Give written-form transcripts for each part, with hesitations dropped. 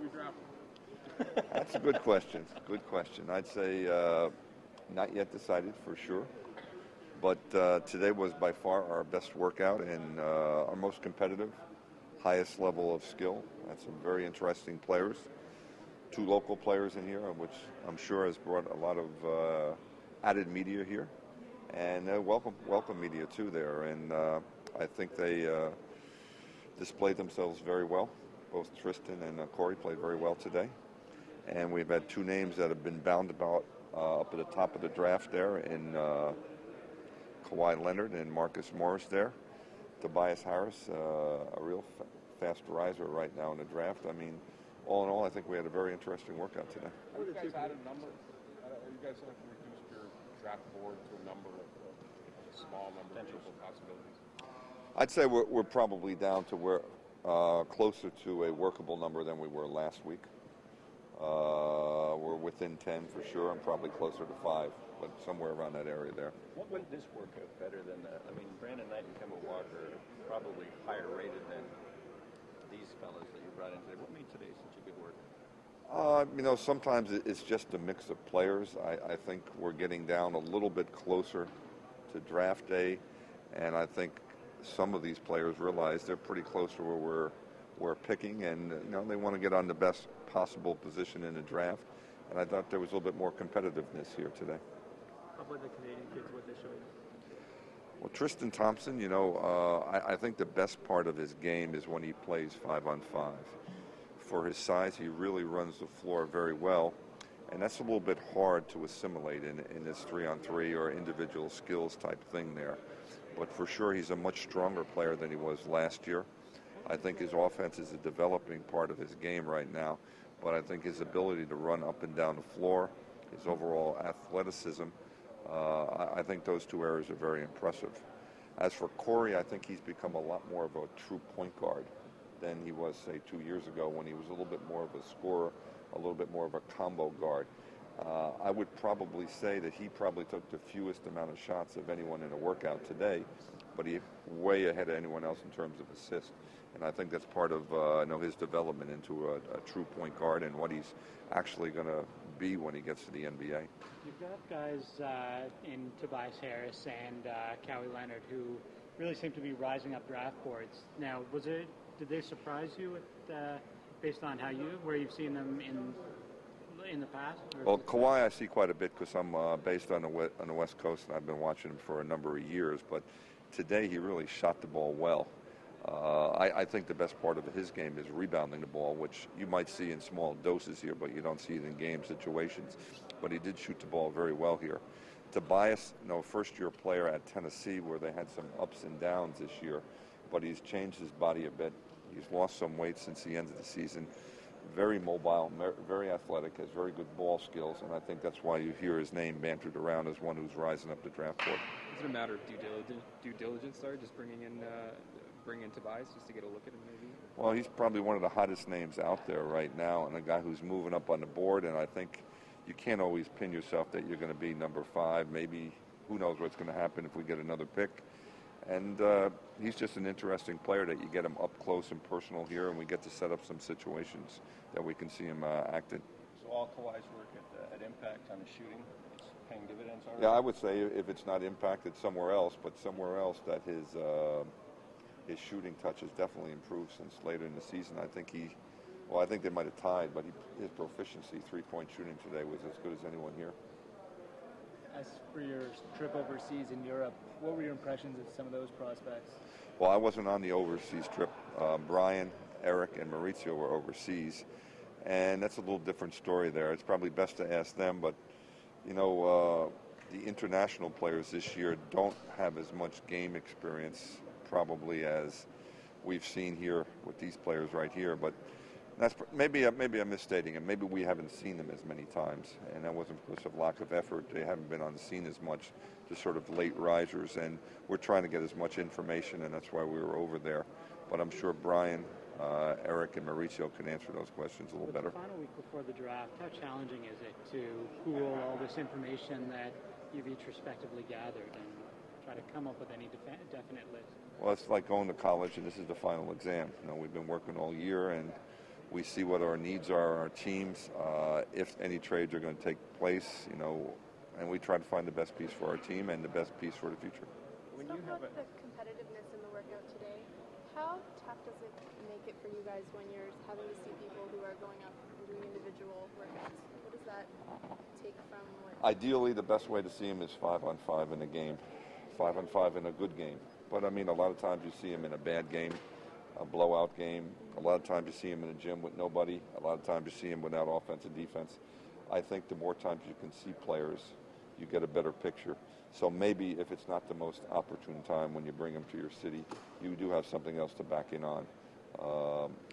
you draft? That's a good question. Good question. I'd say not yet decided for sure. But today was by far our best workout and our most competitive, highest level of skill. Had some very interesting players. 2 local players in here, which I'm sure has brought a lot of added media here. And welcome media too there. And I think they displayed themselves very well. Both Tristan and Corey played very well today. And we've had 2 names that have been bound about up at the top of the draft there in Kawhi Leonard and Marcus Morris there. Tobias Harris, a real fast riser right now in the draft. I mean, all in all, I think we had a very interesting workout today. Have you guys had a number? You guys have reduced your draft board to a number of a small number of possibilities? I'd say we're probably down to where closer to a workable number than we were last week. We're within 10 for sure, and probably closer to 5, but somewhere around that area there. What made this work out better than that? I mean, Brandon Knight and Kemba Walker are probably higher rated than these fellas that you brought in today. What made today such a good work? Sometimes it's just a mix of players. I think we're getting down a little bit closer to draft day, and I think some of these players realize they're pretty close to where we're picking, and they want to get on the best possible position in the draft. And I thought there was a little bit more competitiveness here today. How about the Canadian kids? What they show you? Well, Tristan Thompson, I think the best part of his game is when he plays 5-on-5. For his size, he really runs the floor very well, and that's a little bit hard to assimilate in this 3-on-3 or individual skills type thing there. But for sure, he's a much stronger player than he was last year. I think his offense is a developing part of his game right now, but I think his ability to run up and down the floor, his overall athleticism, I think those 2 areas are very impressive. As for Corey, I think he's become a lot more of a true point guard than he was, say, 2 years ago when he was a little bit more of a scorer, a little bit more of a combo guard. I would probably say that he probably took the fewest amount of shots of anyone in a workout today, but he's way ahead of anyone else in terms of assists. And I think that's part of his development into a true point guard and what he's actually going to be when he gets to the NBA. You've got guys in Tobias Harris and Kawhi Leonard who really seem to be rising up draft boards. Now, did they surprise you based on where you've seen them in the past? Well, Kawhi I see quite a bit because I'm based on the West Coast, and I've been watching him for a number of years. But today he really shot the ball well. I think the best part of his game is rebounding the ball, which you might see in small doses here, but you don't see it in game situations. But he did shoot the ball very well here. Tobias, first-year player at Tennessee where they had some ups and downs this year, but he's changed his body a bit. He's lost some weight since the end of the season. Very mobile, very athletic, has very good ball skills, and I think that's why you hear his name bantered around as one who's rising up the draft board. Is it a matter of due diligence, just bringing in Tobias just to get a look at him maybe? Well, he's probably one of the hottest names out there right now, and a guy who's moving up on the board, and I think you can't always pin yourself that you're going to be number 5. Maybe, who knows what's going to happen if we get another pick. And he's just an interesting player that you get him up close and personal here, and we get to set up some situations that we can see him act in. So all Kawhi's work at Impact on his shooting, it's paying dividends already? Yeah, I would say if it's not impacted somewhere else, but somewhere else that his shooting touch has definitely improved since later in the season. I think they might have tied, but his proficiency, 3-point shooting today was as good as anyone here. As for your trip overseas in Europe, what were your impressions of some of those prospects? Well, I wasn't on the overseas trip. Brian, Eric, and Maurizio were overseas, and that's a little different story there. It's probably best to ask them, but, the international players this year don't have as much game experience probably as we've seen here with these players right here, but that's maybe I'm misstating it. Maybe we haven't seen them as many times, and that wasn't because of lack of effort. They haven't been on the scene as much, just sort of late risers, and we're trying to get as much information, and that's why we were over there. But I'm sure Brian, Eric, and Maurizio can answer those questions a little better. The final week before the draft, how challenging is it to pool all this information that you've each respectively gathered and try to come up with any definite list? Well, it's like going to college, and this is the final exam. We've been working all year, and We see what our needs are, our teams, if any trades are going to take place, and we try to find the best piece for our team and the best piece for the future. When you have the competitiveness in the workout today, how tough does it make it for you guys when you're having to see people who are going up and doing individual workouts? What does that take from what? Ideally, the best way to see him is 5-on-5 in a game, 5-on-5 in a good game. But I mean, a lot of times you see him in a bad game, a blowout game. A lot of times you see him in a gym with nobody. A lot of times you see him without offense and defense. I think the more times you can see players, you get a better picture. So maybe if it's not the most opportune time when you bring him to your city, you do have something else to back in on.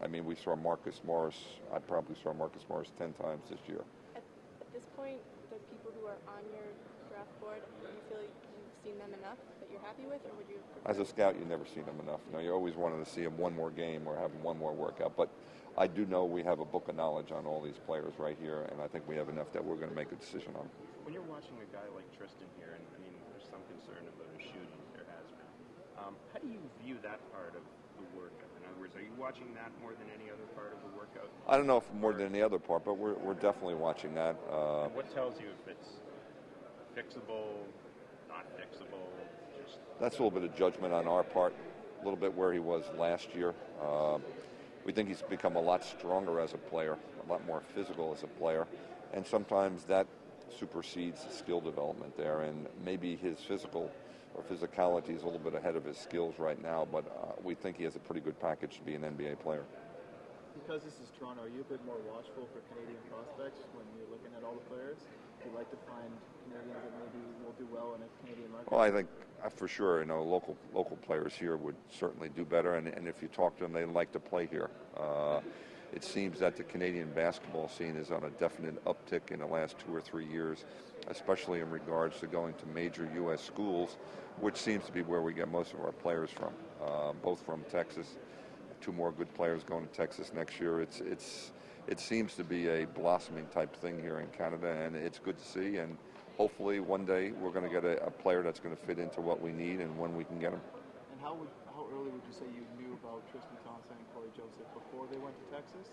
I mean, we saw Marcus Morris. I probably saw Marcus Morris 10 times this year. At this point, the people who are on your draft board, do you feel like you've seen them enough that you're happy with, or would you prefer? As a scout, you never see them enough. You always wanted to see him one more game or have him one more workout. But I do know we have a book of knowledge on all these players right here, and I think we have enough that we're going to make a decision on. When you're watching a guy like Tristan here, and I mean, there's some concern about his shooting, there has been. How do you view that part of the workout? In other words, are you watching that more than any other part of the workout? I don't know if more than any other part, but we're definitely watching that. What tells you if it's fixable, not fixable? That's a little bit of judgment on our part, a little bit where he was last year. We think he's become a lot stronger as a player, a lot more physical as a player, and sometimes that supersedes skill development there, and maybe his physical or physicality is a little bit ahead of his skills right now, but we think he has a pretty good package to be an NBA player. Because this is Toronto, are you a bit more watchful for Canadian prospects when you're looking at all the players? Do you like to find Canadians that maybe will do well in a Canadian market? Well, I think for sure, local players here would certainly do better, and if you talk to them, they like to play here. It seems that the Canadian basketball scene is on a definite uptick in the last 2 or 3 years, especially in regards to going to major U.S. schools, which seems to be where we get most of our players from, both from Texas. 2 more good players going to Texas next year. It seems to be a blossoming type thing here in Canada, and it's good to see. And hopefully one day we're going to get a player that's going to fit into what we need and when we can get him. And how early would you say you knew about Tristan Thompson and Corey Joseph before they went to Texas?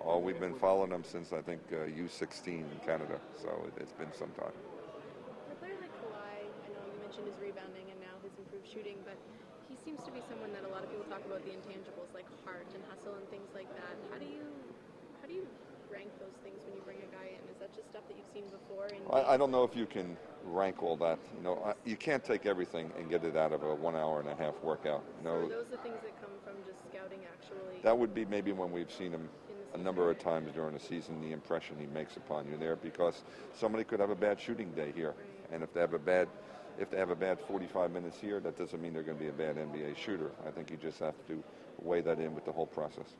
Oh, we've been following them since, I think, U16 in Canada, so it's been some time. For a player like Kawhi, I know you mentioned his rebounding and now his improved shooting, but he seems to be someone that a lot of people talk about the intangibles like heart and hustle and things like that. How do you rank those things when you bring a guy in? Is that just stuff that you've seen before? I don't know if you can rank all that. You can't take everything and get it out of a 1 hour and a half workout. So are those the things that come from just scouting actually? That would be maybe when we've seen him a number of times during the season, the impression he makes upon you there, because somebody could have a bad shooting day here, and if they have a bad 45 minutes here, that doesn't mean they're going to be a bad NBA shooter. I think you just have to weigh that in with the whole process.